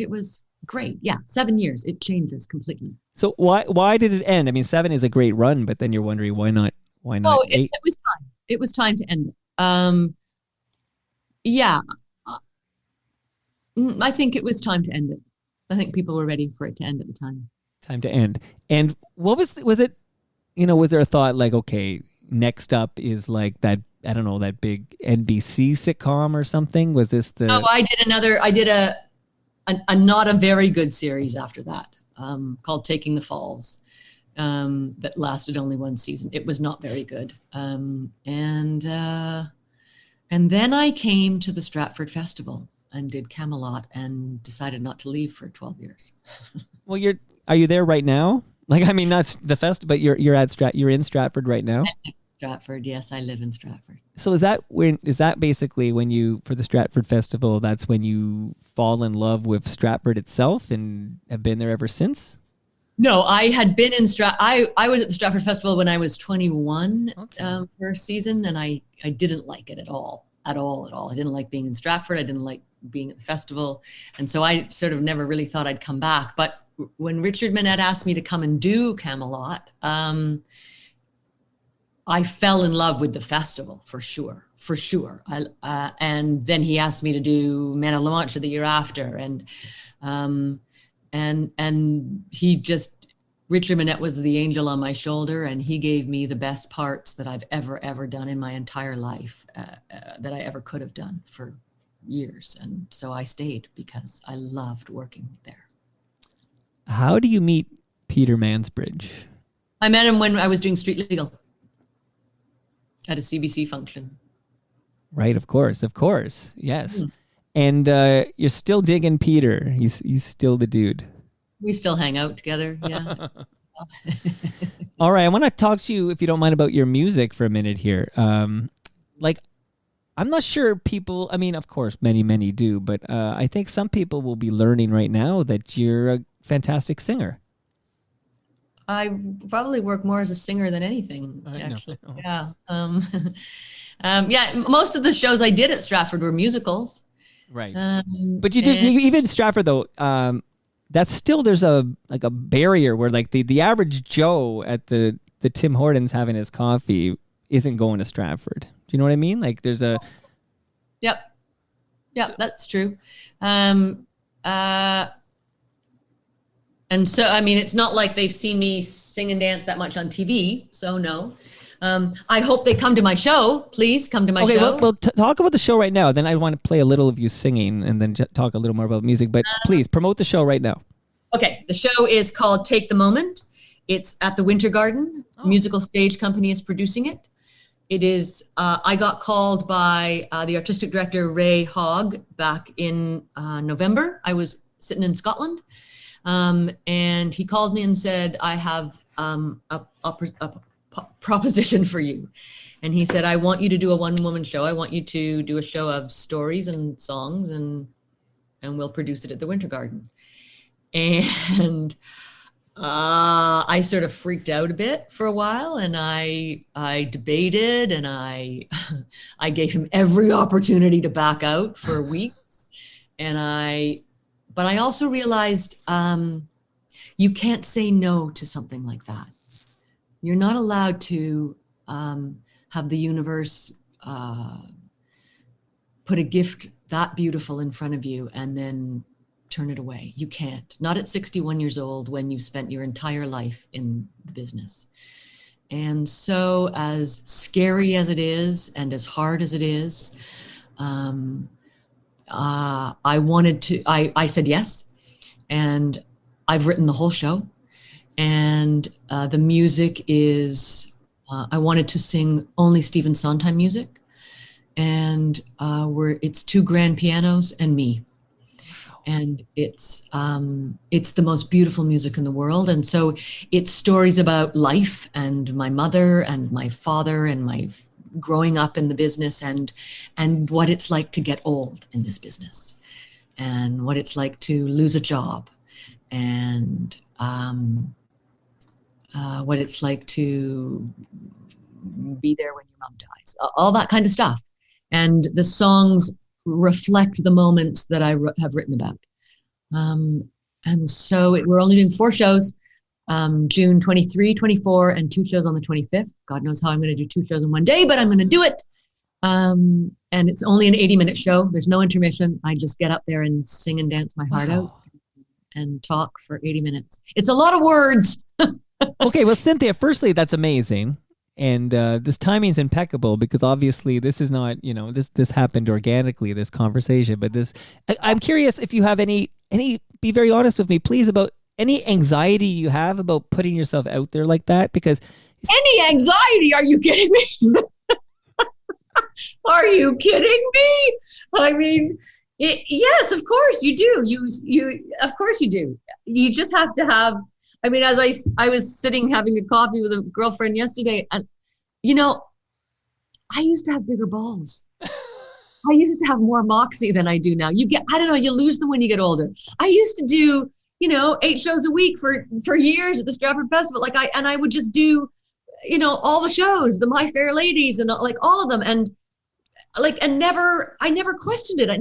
was great. Yeah, 7 years, it changes completely. So why did it end? I mean, 7 is a great run, but then you're wondering why not 8? It was time. It was time to end it. I think it was time to end it. I think people were ready for it to end at the time. Time to end. And what was it, was there a thought like, okay, next up is like that, I don't know, that big NBC sitcom or something? Was this the... Oh, I did a not a very good series after that called Taking the Falls that lasted only one season. It was not very good. And then I came to the Stratford Festival and did Camelot and decided not to leave for 12 years. Well, are you there right now? Like, I mean, not the fest, but you're in Stratford right now? Stratford, yes, I live in Stratford. So is that basically when you, for the Stratford Festival, that's when you fall in love with Stratford itself and have been there ever since? No, I had been in I was at the Stratford Festival when I was 21 for a season, and I didn't like it at all. I didn't like being in Stratford. I didn't like being at the festival. And so I sort of never really thought I'd come back. But when Richard Minette asked me to come and do Camelot, I fell in love with the festival for sure. And then he asked me to do Man of La Mancha the year after. And he just Richard Minette was the angel on my shoulder, and he gave me the best parts that I've ever done in my entire life, that I ever could have done for years. And so I stayed because I loved working there. How do you meet Peter Mansbridge? I met him when I was doing Street Legal at a CBC function. Right, of course. Yes. And you're still digging Peter. He's still the dude. We still hang out together, yeah. All right, I want to talk to you, if you don't mind, about your music for a minute here. Like, I'm not sure people, I mean, of course, many do, but I think some people will be learning right now that you're a fantastic singer. I probably work more as a singer than anything, actually. Yeah. Yeah, most of the shows I did at Stratford were musicals. Right. But you did, even Stratford, though, that's still, there's a barrier where like the average Joe at the Tim Hortons having his coffee isn't going to Stratford. Do you know what I mean? Like there's a... Yep, that's true. And so, I mean, it's not like they've seen me sing and dance that much on TV, so no. I hope they come to my show. Please come to my show. Okay, well talk about the show right now. Then I want to play a little of you singing and then talk a little more about music. But please, promote the show right now. Okay, the show is called Take the Moment. It's at the Winter Garden. Musical Stage Company is producing it. It is, I got called by the artistic director, Ray Hogg, back in November. I was sitting in Scotland. And he called me and said, I have a proposition for you. And he said, I want you to do a one-woman show. I want you to do a show of stories and songs, and we'll produce it at the Winter Garden. And I sort of freaked out a bit for a while, and I debated, and I gave him every opportunity to back out for weeks. But I also realized you can't say no to something like that. You're not allowed to have the universe put a gift that beautiful in front of you and then turn it away. You can't. Not at 61 years old when you've spent your entire life in the business. And so, as scary as it is and as hard as it is, I wanted to, I said yes, and I've written the whole show, and the music is, I wanted to sing only Stephen Sondheim music, and it's two grand pianos and me, and it's the most beautiful music in the world. And so it's stories about life and my mother and my father and my growing up in the business, and what it's like to get old in this business, and what it's like to lose a job, and what it's like to be there when your mom dies, all that kind of stuff. And the songs reflect the moments that I have written about. And so we're only doing 4 shows. June 23, 24, and 2 shows on the 25th. God knows how I'm going to do 2 shows in one day, but I'm going to do it. And it's only an 80-minute show. There's no intermission. I just get up there and sing and dance my heart out and talk for 80 minutes. It's a lot of words. Okay, well, Cynthia, firstly, that's amazing. And this timing is impeccable, because obviously this is not, this happened organically, this conversation. But I'm curious if you have any, be very honest with me, please, about any anxiety you have about putting yourself out there like that, because... Any anxiety? Are you kidding me? Are you kidding me? I mean, yes, of course you do. You of course you do. You just have to have, I mean, as I was sitting having a coffee with a girlfriend yesterday, and, I used to have bigger balls. I used to have more moxie than I do now. I don't know, you lose them when you get older. I used to do 8 shows a week for years at the Stratford Festival. I would just do, all the shows, the My Fair Ladies and all of them. And I never questioned it. I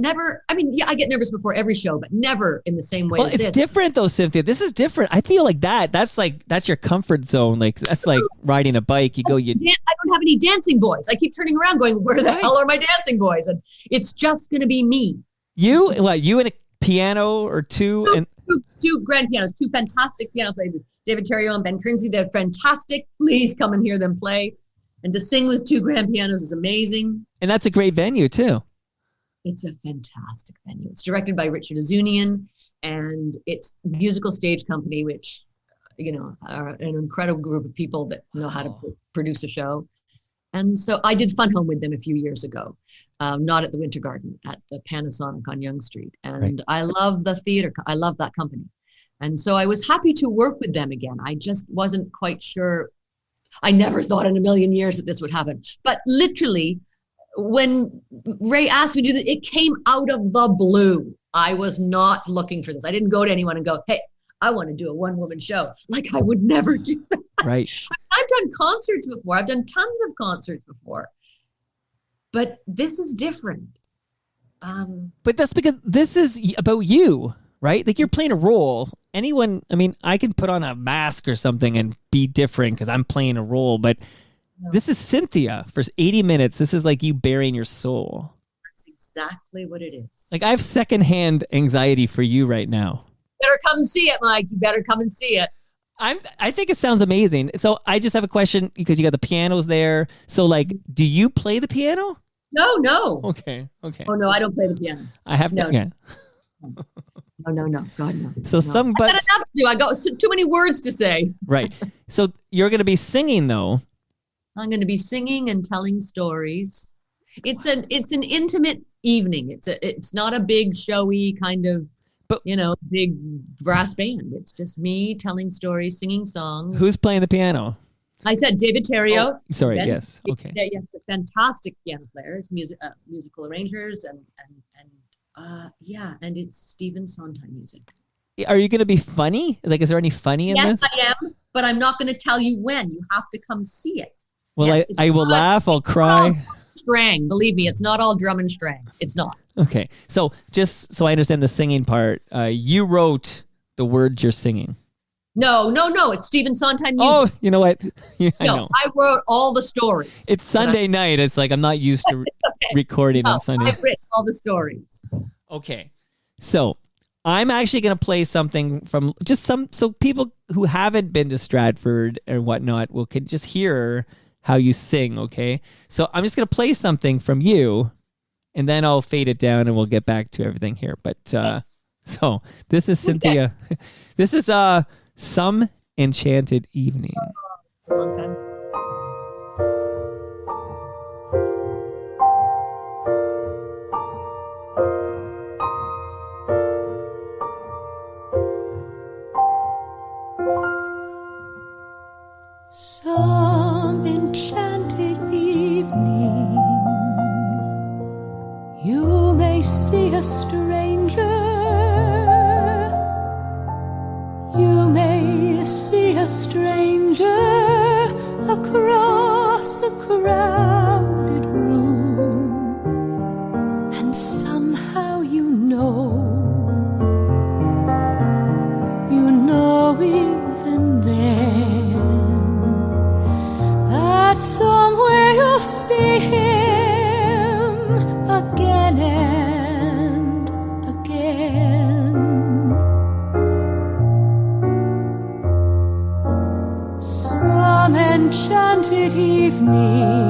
get nervous before every show, but never in the same way as this. It's different though, Cynthia. This is different. I feel like that's your comfort zone. Like, that's like riding a bike. I don't have any dancing boys. I keep turning around going, where the hell are my dancing boys? And it's just going to be me. You and a piano or 2 and two grand pianos, two fantastic piano players, David Terrio and Ben Kinsey. They're fantastic. Please come and hear them play. And to sing with two grand pianos is amazing. And that's a great venue too. It's a fantastic venue. It's directed by Richard Azunian, and it's a musical stage company, which, are an incredible group of people that know how to produce a show. And so I did Fun Home with them a few years ago, not at the Winter Garden, at the Panasonic on Yonge Street. And I love the theater. I love that company. And so I was happy to work with them again. I just wasn't quite sure. I never thought in a million years that this would happen. But literally, when Ray asked me to do that, it came out of the blue. I was not looking for this. I didn't go to anyone and go, hey, I want to do a one-woman show. Like, I would never do that. Right. I've done concerts before. I've done tons of concerts before. But this is different. But that's because this is about you, right? Like, you're playing a role. I can put on a mask or something and be different because I'm playing a role, but this is Cynthia for 80 minutes. This is like you burying your soul. That's exactly what it is. Like, I have secondhand anxiety for you right now. Better come and see it, Mike. You better come and see it. I think it sounds amazing. So I just have a question because you got the pianos there. So, like, do you play the piano? No. Okay. Oh, no, I don't play the piano. I have to. Yeah. No. God, no. So I got enough to do. I got too many words to say. Right. So you're going to be singing, though. I'm going to be singing and telling stories. It's an intimate evening. It's not a big showy kind of, big brass band. It's just me telling stories, singing songs. Who's playing the piano? I said David Terrio. Oh, sorry. Yes. Okay. Yeah, fantastic piano players, musical arrangers, and it's Stephen Sondheim music. Are you going to be funny? Like, is there any funny in this? Yes, I am, but I'm not going to tell you when. You have to come see it. Well, yes, I will laugh. I'll cry. Strang, believe me, it's not all drum and strang. It's not. Okay, so just so I understand the singing part, you wrote the words you're singing. No, it's Stephen Sondheim music. Oh, you know what? Yeah, I know. I wrote all the stories. It's Sunday night. It's like I'm not used to recording on Sunday. I've written all the stories. Okay, so I'm actually going to play something from so people who haven't been to Stratford and whatnot can just hear how you sing, okay? So I'm just going to play something from you, and then I'll fade it down, and we'll get back to everything here. But so this is Cynthia. Okay. This is Some Enchanted Evening. Some enchanted evening, you may see a stranger, you may see a stranger across a crowded room, and somehow you know even then, that somewhere you'll see him again and again. Some enchanted evening,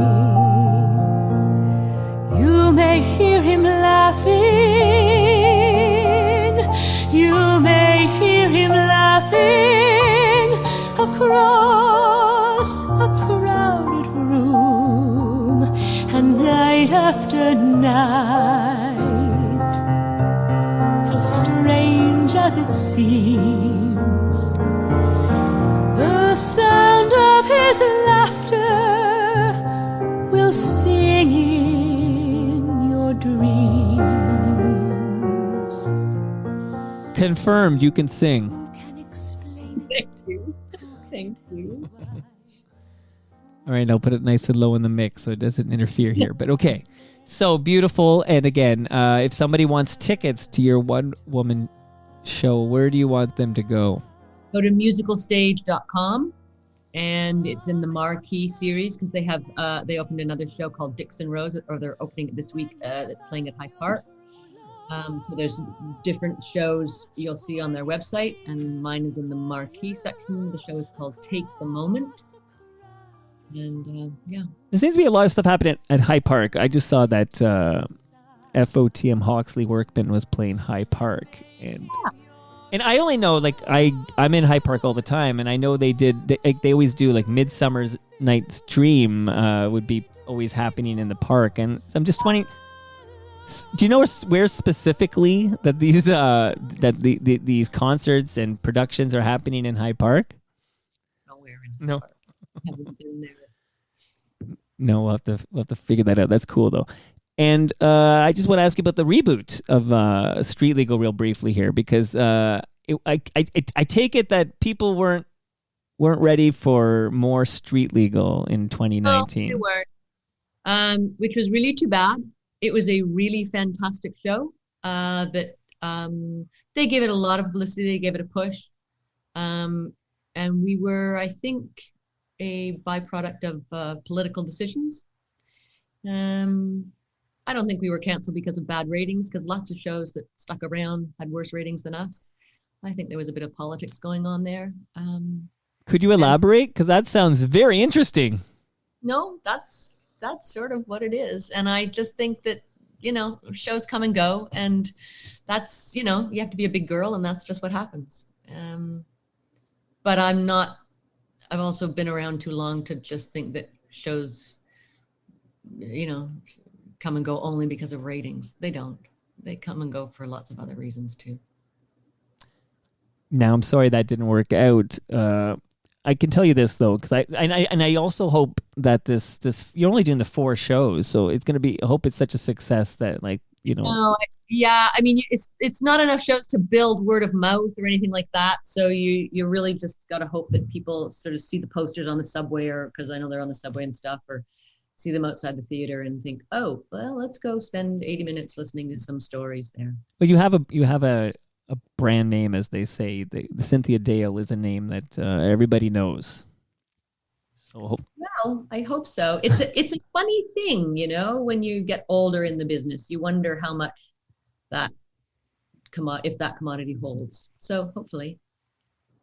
you may hear him laughing, you may hear him laughing across a crowded room, and night after night, as strange as it seems, the sound of his laughter will sing in your dreams. Confirmed, you can sing. Thank you. All right, I'll put it nice and low in the mix so it doesn't interfere here. But okay, so beautiful. And again, if somebody wants tickets to your one-woman show, where do you want them to go? Go to musicalstage.com, and it's in the Marquee series because they opened another show called Dixon Rose, or they're opening it this week. That's playing at High Park. So there's different shows you'll see on their website, and mine is in the marquee section. The show is called Take the Moment. And yeah. There seems to be a lot of stuff happening at High Park. I just saw that FOTM Hawksley Workman was playing High Park. And I only know, like, I'm in High Park all the time, and I know they always do, like, Midsummer's Night's Dream would be always happening in the park. And so I'm just wondering, do you know where specifically that these concerts and productions are happening in High Park? Nowhere No. Haven't been there. No, we'll have to figure that out. That's cool though. And I just want to ask you about the reboot of Street Legal real briefly here, because I take it that people weren't ready for more Street Legal in 2019. No, they weren't. Which was really too bad. It was a really fantastic show that they gave it a lot of publicity. They gave it a push. And we were, I think, a byproduct of political decisions. I don't think we were canceled because of bad ratings, because lots of shows that stuck around had worse ratings than us. I think there was a bit of politics going on there. Could you elaborate? Because that sounds very interesting. No, that's sort of what it is. And I just think that, shows come and go, and that's, you have to be a big girl, and that's just what happens. But I've also been around too long to just think that shows, come and go only because of ratings. They don't. They come and go for lots of other reasons too. Now, I'm sorry that didn't work out. I can tell you this though, because I also hope that this you're only doing the 4 shows, so it's gonna be. I hope it's such a success that No, yeah. I mean, it's not enough shows to build word of mouth or anything like that. So you really just got to hope that people sort of see the posters on the subway, or because I know they're on the subway and stuff, or see them outside the theater and think, oh, well, let's go spend 80 minutes listening to some stories there. But you have a brand name, as they say. The Cynthia Dale is a name that everybody knows. So Well, I hope so. It's a funny thing, when you get older in the business, you wonder how much if that commodity holds. So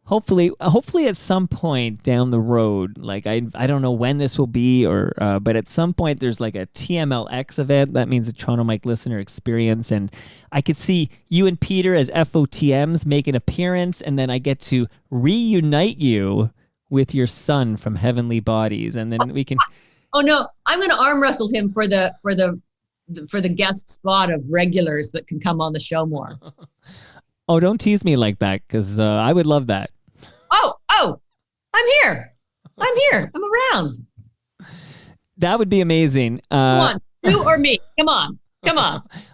hopefully at some point down the road, like I don't know when this will be, but at some point there's like a TMLX event. That means a Toronto Mike Listener Experience, and I could see you and Peter as FOTMs make an appearance, and then I get to reunite you with your son from Heavenly Bodies, and then we can. Oh no, I'm going to arm wrestle him for the guest spot of regulars that can come on the show more. Oh, don't tease me like that, because I would love that. Oh, I'm here. I'm around. That would be amazing. Come on, you or me. Come on.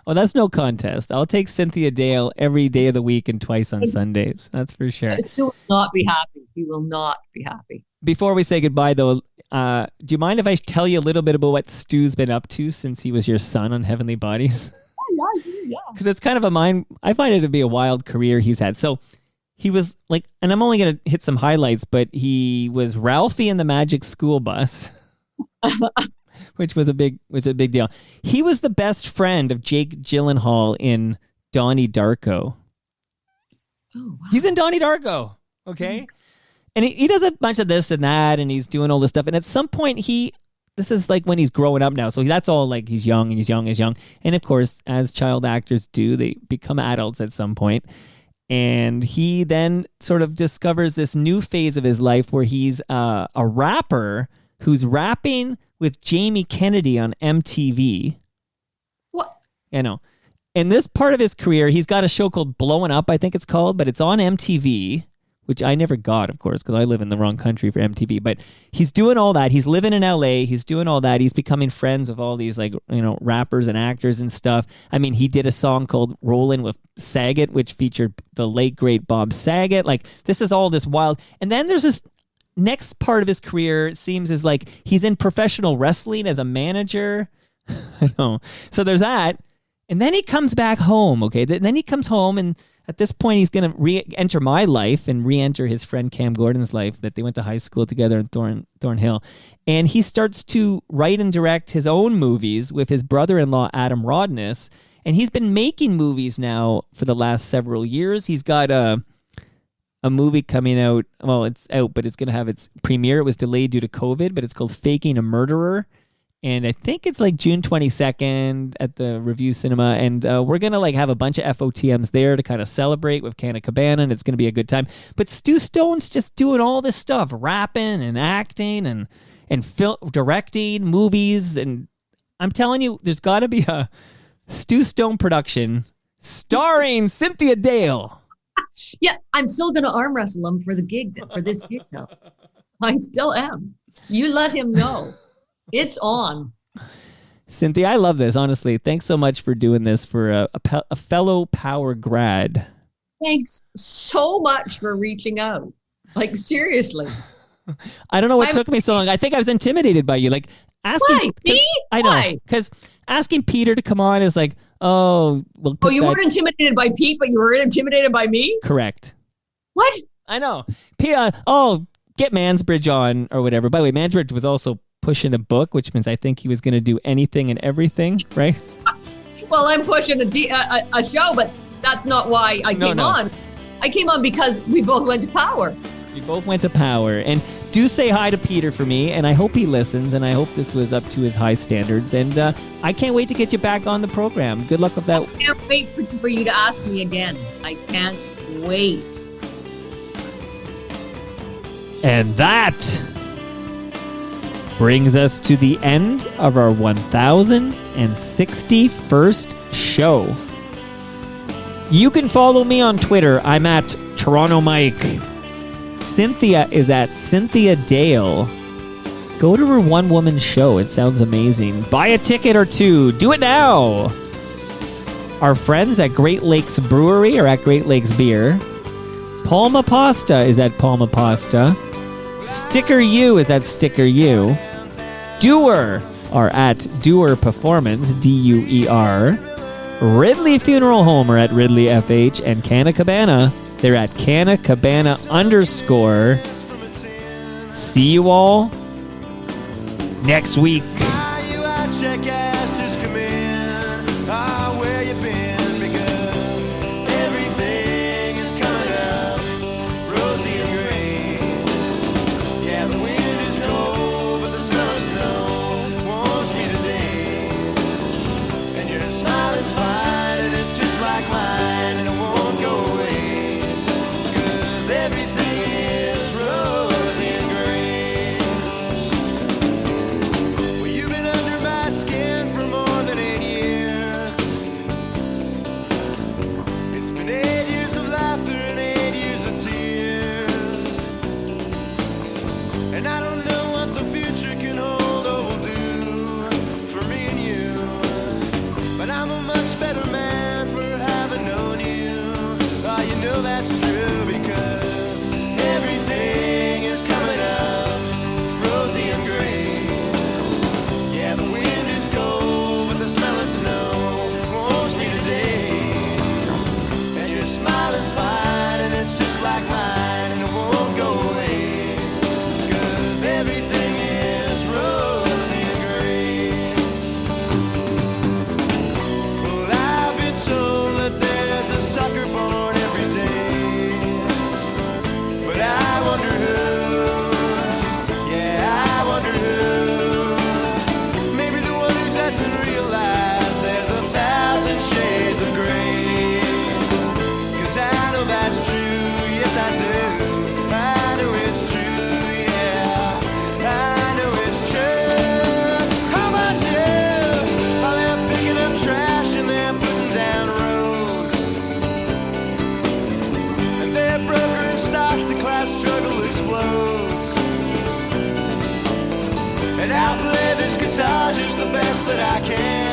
Oh, that's no contest. I'll take Cynthia Dale every day of the week and twice on Sundays. That's for sure. Stu will not be happy. He will not be happy. Before we say goodbye, though, do you mind if I tell you a little bit about what Stu's been up to since he was your son on Heavenly Bodies? Yeah. Because it's kind of I find it to be a wild career he's had. So he was like, and I'm only going to hit some highlights, but he was Ralphie in the Magic School Bus, which was a big deal. He was the best friend of Jake Gyllenhaal in Donnie Darko. Oh, wow. He's in Donnie Darko, okay? And he does a bunch of this and that, and he's doing all this stuff. And at some point, this is like when he's growing up now. So that's all like he's young. And of course, as child actors do, they become adults at some point. And he then sort of discovers this new phase of his life where he's a rapper who's rapping with Jamie Kennedy on MTV. What? In this part of his career, he's got a show called Blowing Up, I think it's called, but it's on MTV, which I never got, of course, because I live in the wrong country for MTV. But he's doing all that. He's living in LA. He's doing all that. He's becoming friends with all these rappers and actors and stuff. I mean, he did a song called Rollin' with Saget, which featured the late, great Bob Saget. Like, this is all this wild. And then there's this next part of his career, it seems, is like he's in professional wrestling as a manager. I know. So there's that. And then he comes back home, okay? Then he comes home, and at this point, he's going to re-enter my life and re-enter his friend Cam Gordon's life that they went to high school together in Thornhill. And he starts to write and direct his own movies with his brother-in-law, Adam Rodness. And he's been making movies now for the last several years. He's got a movie coming out. Well, it's out, but it's going to have its premiere. It was delayed due to COVID, but it's called Faking a Murderer. And I think it's like June 22nd at the Review Cinema. And we're going to like have a bunch of FOTMs there to kind of celebrate with Canna Cabana, and it's going to be a good time. But Stu Stone's just doing all this stuff, rapping and acting and directing movies. And I'm telling you, there's got to be a Stu Stone production starring Cynthia Dale. Yeah, I'm still going to arm wrestle him for this gig now. I still am. You let him know. It's on. Cynthia, I love this, honestly. Thanks so much for doing this for a fellow Power grad. Thanks so much for reaching out. Like, seriously. I don't know what took me so long. I think I was intimidated by you. Like, asking... Why? Me? I know. Because asking Peter to come on is like, oh... Well, you weren't intimidated by Pete, but you were intimidated by me? Correct. What? I know. Get Mansbridge on or whatever. By the way, Mansbridge was also pushing a book, which means I think he was going to do anything and everything, right? Well, I'm pushing a show, but that's not why I came on. I came on because we both went to Power. We both went to Power. And do say hi to Peter for me, and I hope he listens, and I hope this was up to his high standards. And I can't wait to get you back on the program. Good luck with that. I can't wait for you to ask me again. I can't wait. And that brings us to the end of our 1061st show. You can follow me on Twitter. I'm at Toronto Mike. Cynthia is at Cynthia Dale. Go to her one-woman show. It sounds amazing. Buy a ticket or two. Do it now. Our friends at Great Lakes Brewery are at Great Lakes Beer. Palma Pasta is at Palma Pasta. Sticker U is at Sticker U. Doer are at Doer Performance, D-U-E-R. Ridley Funeral Home are at Ridley FH. And Canna Cabana, they're at Canna Cabana _ See you all next week. And I'll play this guitar just the best that I can.